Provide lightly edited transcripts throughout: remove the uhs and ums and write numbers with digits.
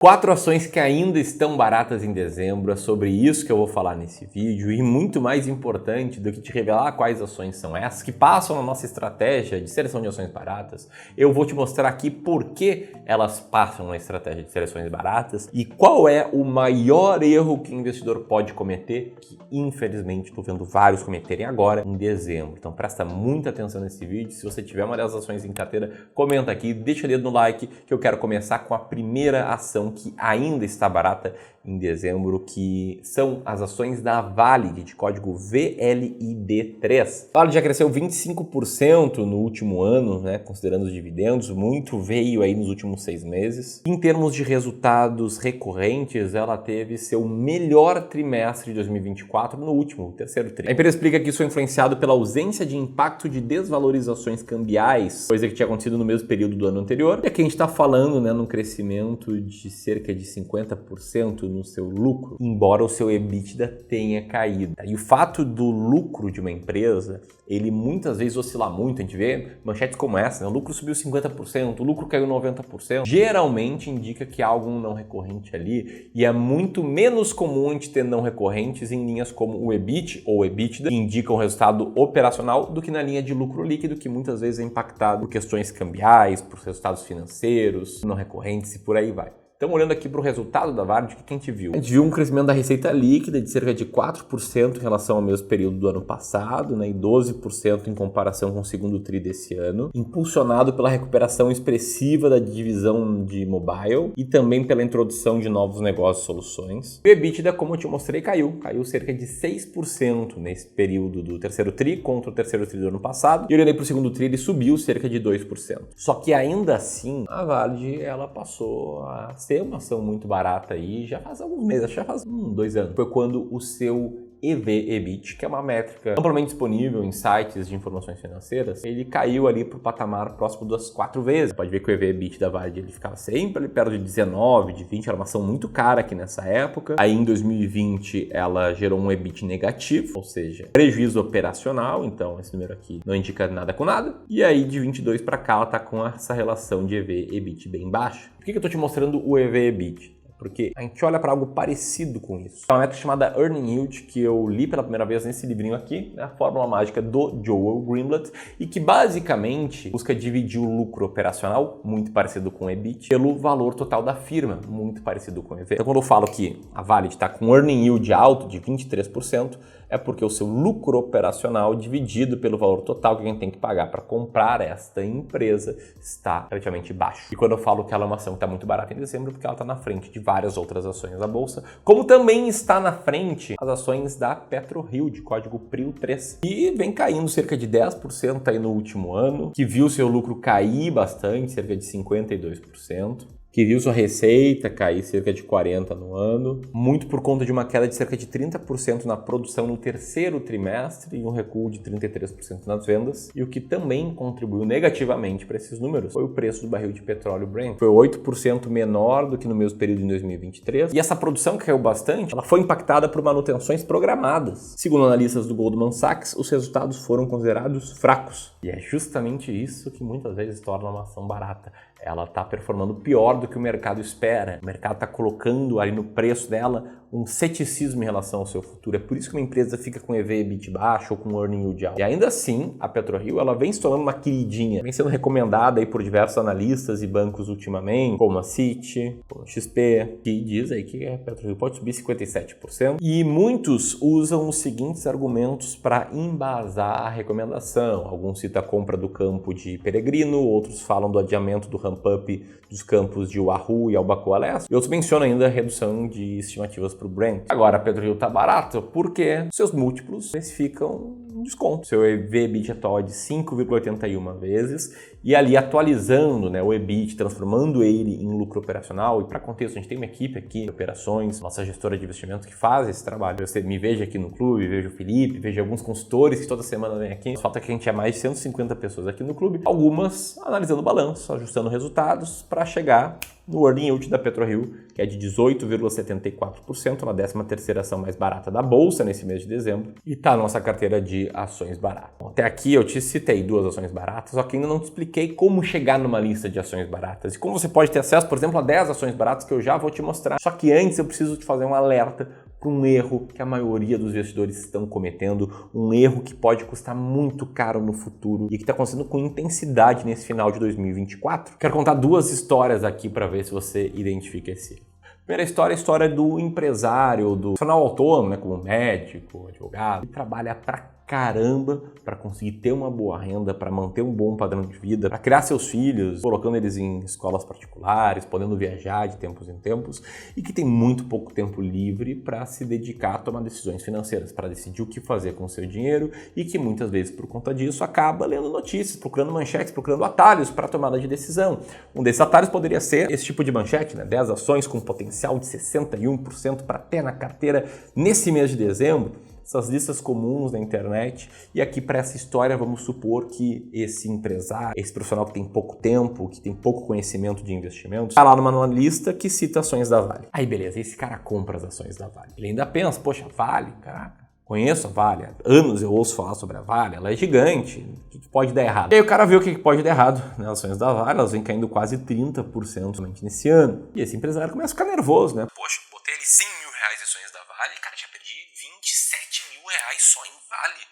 4 ações que ainda estão baratas em dezembro, é sobre isso que eu vou falar nesse vídeo e muito mais importante do que te revelar quais ações são essas que passam na nossa estratégia de seleção de ações baratas, eu vou te mostrar aqui por que elas passam na estratégia de seleções baratas e qual é o maior erro que o investidor pode cometer, que infelizmente estou vendo vários cometerem agora em dezembro. Então presta muita atenção nesse vídeo, se você tiver uma dessas ações em carteira, comenta aqui, deixa o dedo no like que eu quero começar com a primeira ação que ainda está barata em dezembro, que são as ações da Valid, de código VLID3. A Valid já cresceu 25% no último ano, né, considerando os dividendos, muito veio aí nos últimos 6 meses. Em termos de resultados recorrentes, ela teve seu melhor trimestre de 2024 no último, terceiro tri. A empresa explica que isso foi influenciado pela ausência de impacto de desvalorizações cambiais, coisa que tinha acontecido no mesmo período do ano anterior. E aqui a gente está falando, né, num crescimento de cerca de 50% no seu lucro, embora o seu EBITDA tenha caído. E o fato do lucro de uma empresa, ele muitas vezes oscila muito. A gente vê manchetes como essa, né? O lucro subiu 50%, o lucro caiu 90%. Geralmente indica que há algum não recorrente ali, e é muito menos comum a gente ter não recorrentes em linhas como o EBIT ou EBITDA, que indicam o resultado operacional, do que na linha de lucro líquido, que muitas vezes é impactado por questões cambiais, por resultados financeiros, não recorrentes e por aí vai. Então, olhando aqui para o resultado da Valid, o que a gente viu? A gente viu um crescimento da receita líquida de cerca de 4% em relação ao mesmo período do ano passado, né, e 12% em comparação com o segundo tri desse ano, impulsionado pela recuperação expressiva da divisão de mobile e também pela introdução de novos negócios e soluções. O EBITDA, como eu te mostrei, caiu cerca de 6% nesse período do terceiro tri contra o terceiro tri do ano passado, e olhando para o segundo tri, ele subiu cerca de 2%. Só que ainda assim, a Valid, ela passou a ser uma ação muito barata aí já faz alguns meses, acho que já faz 2 anos. Foi quando o seu EV/EBIT, que é uma métrica amplamente disponível em sites de informações financeiras, ele caiu ali para o patamar próximo das 4 vezes. Você pode ver que o EV/EBIT da Valid ele ficava sempre ali perto de 19, de 20, era uma ação muito cara aqui nessa época. Aí em 2020 ela gerou um EBIT negativo, ou seja, prejuízo operacional, então esse número aqui não indica nada com nada. E aí de 22 para cá ela está com essa relação de EV/EBIT bem baixa. Por que eu estou te mostrando o EV/EBIT? Porque a gente olha para algo parecido com isso. É uma métrica chamada Earning Yield, que eu li pela primeira vez nesse livrinho aqui, né? A fórmula mágica do Joel Greenblatt, e que basicamente busca dividir o lucro operacional, muito parecido com o EBIT, pelo valor total da firma, muito parecido com o EV. Então quando eu falo que a Valid está com Earning Yield alto de 23%, é porque o seu lucro operacional dividido pelo valor total que a gente tem que pagar para comprar esta empresa está relativamente baixo. E quando eu falo que ela é uma ação que está muito barata em dezembro, porque ela está na frente de várias outras ações da bolsa, como também está na frente as ações da PetroRio, de código PRIO3, que vem caindo cerca de 10% aí no último ano, que viu seu lucro cair bastante, cerca de 52%. Que viu sua receita cair cerca de 40% no ano, muito por conta de uma queda de cerca de 30% na produção no terceiro trimestre e um recuo de 33% nas vendas. E o que também contribuiu negativamente para esses números foi o preço do barril de petróleo Brent. Foi 8% menor do que no mesmo período em 2023. E essa produção que caiu bastante, ela foi impactada por manutenções programadas. Segundo analistas do Goldman Sachs, os resultados foram considerados fracos. E é justamente isso que muitas vezes torna uma ação barata. Ela está performando pior do que o mercado espera. O mercado está colocando ali no preço dela um ceticismo em relação ao seu futuro. É por isso que uma empresa fica com EV/EBIT baixo ou com Earning Yield alto. E ainda assim, a PetroRio ela vem se tornando uma queridinha. Vem sendo recomendada aí por diversos analistas e bancos ultimamente, como a Citi, como a XP, que diz aí que a PetroRio pode subir 57%. E muitos usam os seguintes argumentos para embasar a recomendação. Alguns citam a compra do campo de Peregrino, outros falam do adiamento do ramp-up dos campos de Wahoo e Albacora Leste, e outros mencionam ainda a redução de estimativas para o Brent. Agora a PetroRio está barato porque seus múltiplos especificam um desconto. Seu EV/EBIT atual é de 5,81 vezes, e ali atualizando, né, o EBIT, transformando ele em lucro operacional. E para contexto, a gente tem uma equipe aqui de operações, nossa gestora de investimentos que faz esse trabalho. Você me veja aqui no clube, veja o Felipe, veja alguns consultores que toda semana vem aqui. Falta que a gente é mais de 150 pessoas aqui no clube, algumas analisando o balanço, ajustando resultados para chegar no Earning Yield da PetroRio, que é de 18,74%, na 13ª ação mais barata da bolsa nesse mês de dezembro, e está na nossa carteira de ações baratas. Bom, até aqui eu te citei 2 ações baratas, só que ainda não te expliquei expliquei como chegar numa lista de ações baratas e como você pode ter acesso, por exemplo, a 10 ações baratas que eu já vou te mostrar. Só que antes eu preciso te fazer um alerta para um erro que a maioria dos investidores estão cometendo, um erro que pode custar muito caro no futuro e que está acontecendo com intensidade nesse final de 2024. Quero contar duas histórias aqui para ver se você identifica esse erro. Primeira história é a história do empresário, do profissional autônomo, né, como médico, advogado, que trabalha pra caramba para conseguir ter uma boa renda, para manter um bom padrão de vida, para criar seus filhos, colocando eles em escolas particulares, podendo viajar de tempos em tempos, e que tem muito pouco tempo livre para se dedicar a tomar decisões financeiras, para decidir o que fazer com o seu dinheiro, e que muitas vezes, por conta disso, acaba lendo notícias, procurando manchetes, procurando atalhos para tomada de decisão. Um desses atalhos poderia ser esse tipo de manchete, né? 10 ações com potencial de 61% para ter na carteira nesse mês de dezembro. Essas listas comuns na internet. E aqui para essa história vamos supor que esse empresário, esse profissional que tem pouco tempo, que tem pouco conhecimento de investimentos, está lá numa lista que cita ações da Vale. Aí beleza, esse cara compra as ações da Vale. Ele ainda pensa, poxa, Vale, caraca, conheço a Vale, há anos eu ouço falar sobre a Vale, ela é gigante, o que pode dar errado? E aí o cara vê o que pode dar errado, né? As ações da Vale, elas vêm caindo quase 30% somente nesse ano. E esse empresário começa a ficar nervoso, né? Poxa, botei ali 100 mil reais em ações da Vale, cara, já perdi 27 mil reais só em Vale.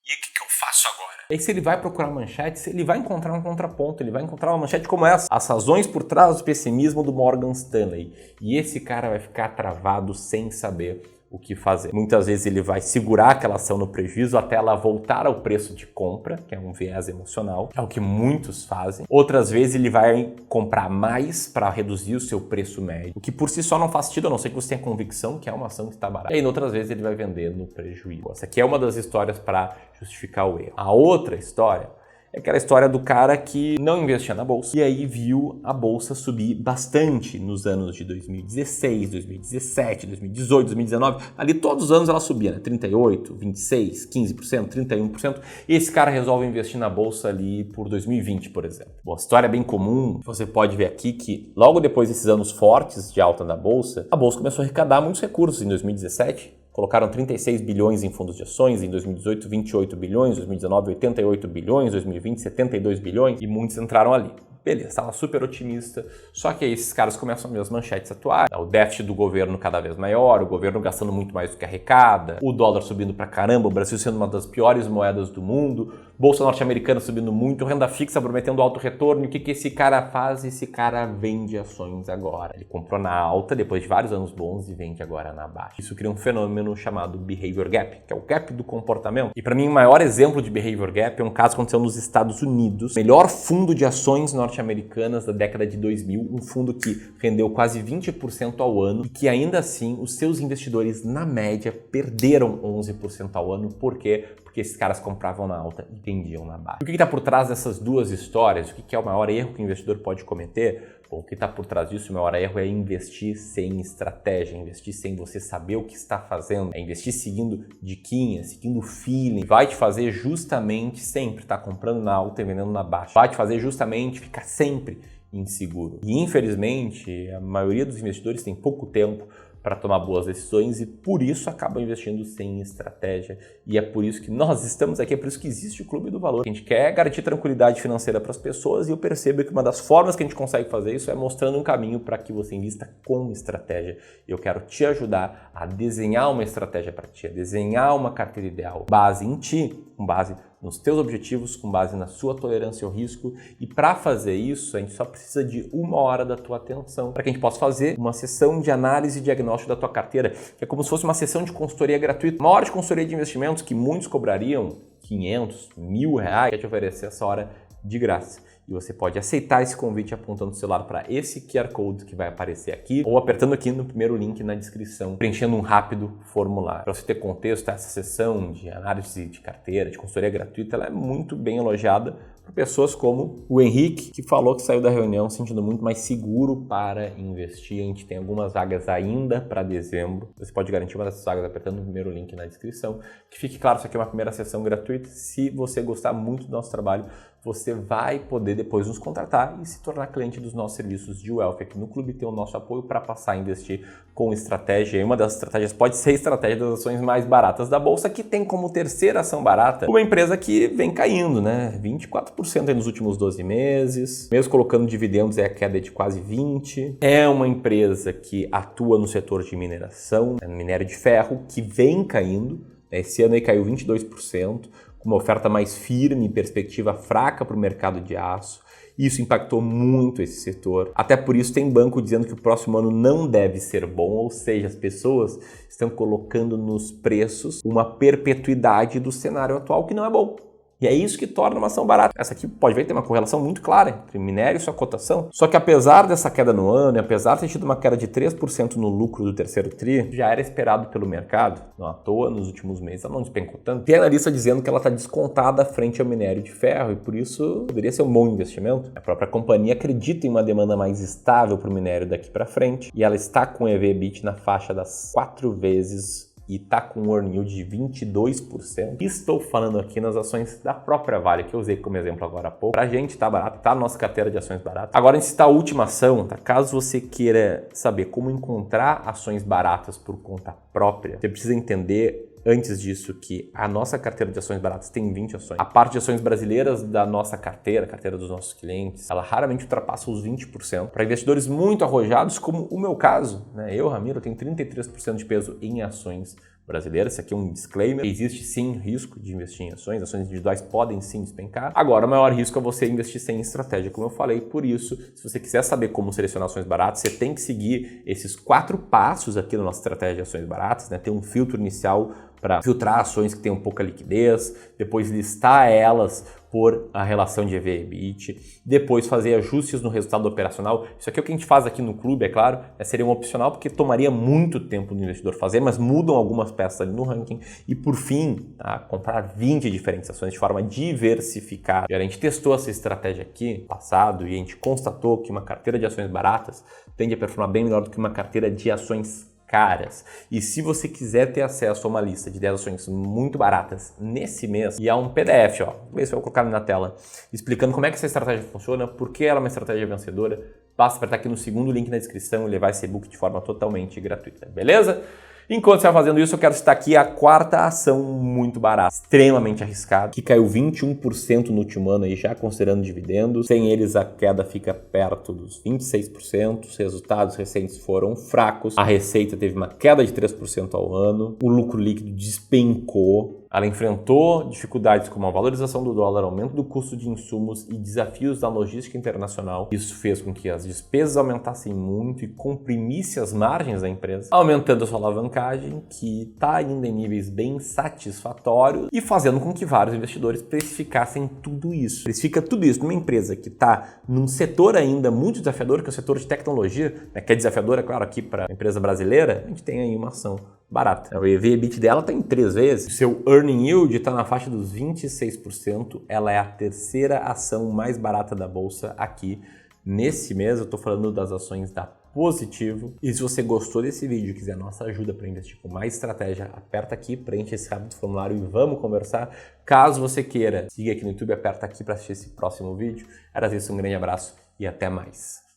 E o que eu faço agora? E aí, se ele vai procurar manchetes, ele vai encontrar um contraponto, ele vai encontrar uma manchete como essa: as razões por trás do pessimismo do Morgan Stanley. E esse cara vai ficar travado sem saber o que fazer. Muitas vezes ele vai segurar aquela ação no prejuízo até ela voltar ao preço de compra, que é um viés emocional, é o que muitos fazem. Outras vezes ele vai comprar mais para reduzir o seu preço médio, o que por si só não faz sentido, a não ser que você tenha convicção que é uma ação que está barata. E aí, outras vezes ele vai vender no prejuízo. Essa aqui é uma das histórias para justificar o erro. A outra história é aquela história do cara que não investia na bolsa e aí viu a bolsa subir bastante nos anos de 2016, 2017, 2018, 2019. Ali todos os anos ela subia, né? 38%, 26%, 15%, 31%. E esse cara resolve investir na bolsa ali por 2020, por exemplo. Bom, a história é bem comum. Você pode ver aqui que logo depois desses anos fortes de alta da bolsa, a bolsa começou a arrecadar muitos recursos. Em 2017, colocaram 36 bilhões em fundos de ações, em 2018 28 bilhões, 2019 88 bilhões, 2020 72 bilhões e muitos entraram ali. Beleza, estava super otimista, só que aí esses caras começam a ver as manchetes atuais, o déficit do governo cada vez maior, o governo gastando muito mais do que arrecada, o dólar subindo pra caramba, o Brasil sendo uma das piores moedas do mundo, bolsa norte-americana subindo muito, renda fixa prometendo alto retorno. E o que esse cara faz? Esse cara vende ações agora. Ele comprou na alta depois de vários anos bons e vende agora na baixa. Isso cria um fenômeno chamado behavior gap, que é o gap do comportamento. E para mim o maior exemplo de behavior gap é um caso que aconteceu nos Estados Unidos, melhor fundo de ações norte-americanas da década de 2000, um fundo que rendeu quase 20% ao ano e que ainda assim os seus investidores na média perderam 11% ao ano. Por quê? Porque esses caras compravam na alta e vendiam na baixa. O que está por trás dessas duas histórias? O que é o maior erro que o investidor pode cometer? Bom, o que está por trás disso, o maior erro é investir sem estratégia, investir sem você saber o que está fazendo, é investir seguindo diquinhas, seguindo feeling. Vai te fazer justamente sempre estar comprando na alta e vendendo na baixa. Vai te fazer justamente ficar sempre inseguro. E infelizmente, a maioria dos investidores tem pouco tempo para tomar boas decisões e por isso acabam investindo sem estratégia. E é por isso que nós estamos aqui, é por isso que existe o Clube do Valor. A gente quer garantir tranquilidade financeira para as pessoas e eu percebo que uma das formas que a gente consegue fazer isso é mostrando um caminho para que você invista com estratégia. Eu quero te ajudar a desenhar uma estratégia para ti, a desenhar uma carteira ideal, com base em ti, com base nos teus objetivos, com base na sua tolerância ao risco. E para fazer isso, a gente só precisa de 1 hora da tua atenção para que a gente possa fazer uma sessão de análise e diagnóstico da tua carteira, que é como se fosse uma sessão de consultoria gratuita, uma hora de consultoria de investimentos que muitos cobrariam 500, 1.000 reais, quer te oferecer essa hora de graça. E você pode aceitar esse convite apontando o celular para esse QR Code que vai aparecer aqui ou apertando aqui no primeiro link na descrição, preenchendo um rápido formulário. Para você ter contexto, essa sessão de análise de carteira, de consultoria gratuita, ela é muito bem elogiada por pessoas como o Henrique, que falou que saiu da reunião se sentindo muito mais seguro para investir. A gente tem algumas vagas ainda para dezembro. Você pode garantir uma dessas vagas apertando o primeiro link na descrição. Que fique claro, isso aqui é uma primeira sessão gratuita. Se você gostar muito do nosso trabalho, você vai poder depois nos contratar e se tornar cliente dos nossos serviços de wealth aqui no clube, ter o nosso apoio para passar a investir com estratégia. E uma das estratégias pode ser a estratégia das ações mais baratas da bolsa, que tem como terceira ação barata uma empresa que vem caindo, né? 24% aí nos últimos 12 meses, mesmo colocando dividendos é a queda de quase 20%. É uma empresa que atua no setor de mineração, minério de ferro, que vem caindo. Esse ano aí caiu 22%. Com uma oferta mais firme e perspectiva fraca para o mercado de aço. Isso impactou muito esse setor. Até por isso tem banco dizendo que o próximo ano não deve ser bom, ou seja, as pessoas estão colocando nos preços uma perpetuidade do cenário atual que não é bom. E é isso que torna uma ação barata. Essa aqui pode ver que tem uma correlação muito clara entre minério e sua cotação. Só que apesar dessa queda no ano, e apesar de ter tido uma queda de 3% no lucro do terceiro tri, já era esperado pelo mercado. Não à toa, nos últimos meses ela não despencou tanto. Tem analista dizendo que ela está descontada frente ao minério de ferro e por isso poderia ser um bom investimento. A própria companhia acredita em uma demanda mais estável para o minério daqui para frente e ela está com o EV/EBITDA na faixa das 4 vezes e está com um earning yield de 22%. Estou falando aqui nas ações da própria Vale, que eu usei como exemplo agora há pouco. Pra gente tá barato, tá na nossa carteira de ações baratas. Agora, em citar a última ação, tá? Caso você queira saber como encontrar ações baratas por conta própria, você precisa entender antes disso que a nossa carteira de ações baratas tem 20 ações. A parte de ações brasileiras da nossa carteira, a carteira dos nossos clientes, ela raramente ultrapassa os 20%. Para investidores muito arrojados, como o meu caso, né? Eu, Ramiro, tenho 33% de peso em ações brasileiras. Isso aqui é um disclaimer. Existe sim risco de investir em ações. Ações individuais podem sim despencar. Agora, o maior risco é você investir sem estratégia, como eu falei. Por isso, se você quiser saber como selecionar ações baratas, você tem que seguir esses 4 passos aqui na nossa estratégia de ações baratas, né? Ter um filtro inicial para filtrar ações que tenham pouca liquidez, depois listar elas por a relação de EV/EBITDA, depois fazer ajustes no resultado operacional. Isso aqui é o que a gente faz aqui no clube, é claro, seria um opcional porque tomaria muito tempo do investidor fazer, mas mudam algumas peças ali no ranking. E por fim, tá, comprar 20 diferentes ações de forma diversificada. E a gente testou essa estratégia aqui no passado e a gente constatou que uma carteira de ações baratas tende a performar bem melhor do que uma carteira de ações caras. E se você quiser ter acesso a uma lista de 10 ações muito baratas nesse mês, e há um PDF, ó, vou ver se eu vou colocar na tela, explicando como é que essa estratégia funciona, por que ela é uma estratégia vencedora, basta apertar aqui no segundo link na descrição e levar esse e-book de forma totalmente gratuita, beleza? Enquanto você vai fazendo isso, eu quero citar aqui a quarta ação muito barata, extremamente arriscada, que caiu 21% no último ano, aí, já considerando dividendos. Sem eles, a queda fica perto dos 26%. Os resultados recentes foram fracos. A receita teve uma queda de 3% ao ano. O lucro líquido despencou. Ela enfrentou dificuldades como a valorização do dólar, aumento do custo de insumos e desafios da logística internacional. Isso fez com que as despesas aumentassem muito e comprimisse as margens da empresa, aumentando a sua alavancagem, que está ainda em níveis bem satisfatórios e fazendo com que vários investidores precificassem tudo isso. Precifica tudo isso numa empresa que está num setor ainda muito desafiador, que é o setor de tecnologia, né, que é desafiador, é claro, aqui para a empresa brasileira. A gente tem aí uma ação barata. O EV/EBITDA dela está em 3 vezes. Seu earning yield está na faixa dos 26%. Ela é a terceira ação mais barata da bolsa aqui. Nesse mês eu estou falando das ações da Positivo. E se você gostou desse vídeo e quiser nossa ajuda para investir com mais estratégia, aperta aqui, preenche esse rápido formulário e vamos conversar. Caso você queira, siga aqui no YouTube, aperta aqui para assistir esse próximo vídeo. Era isso, um grande abraço e até mais.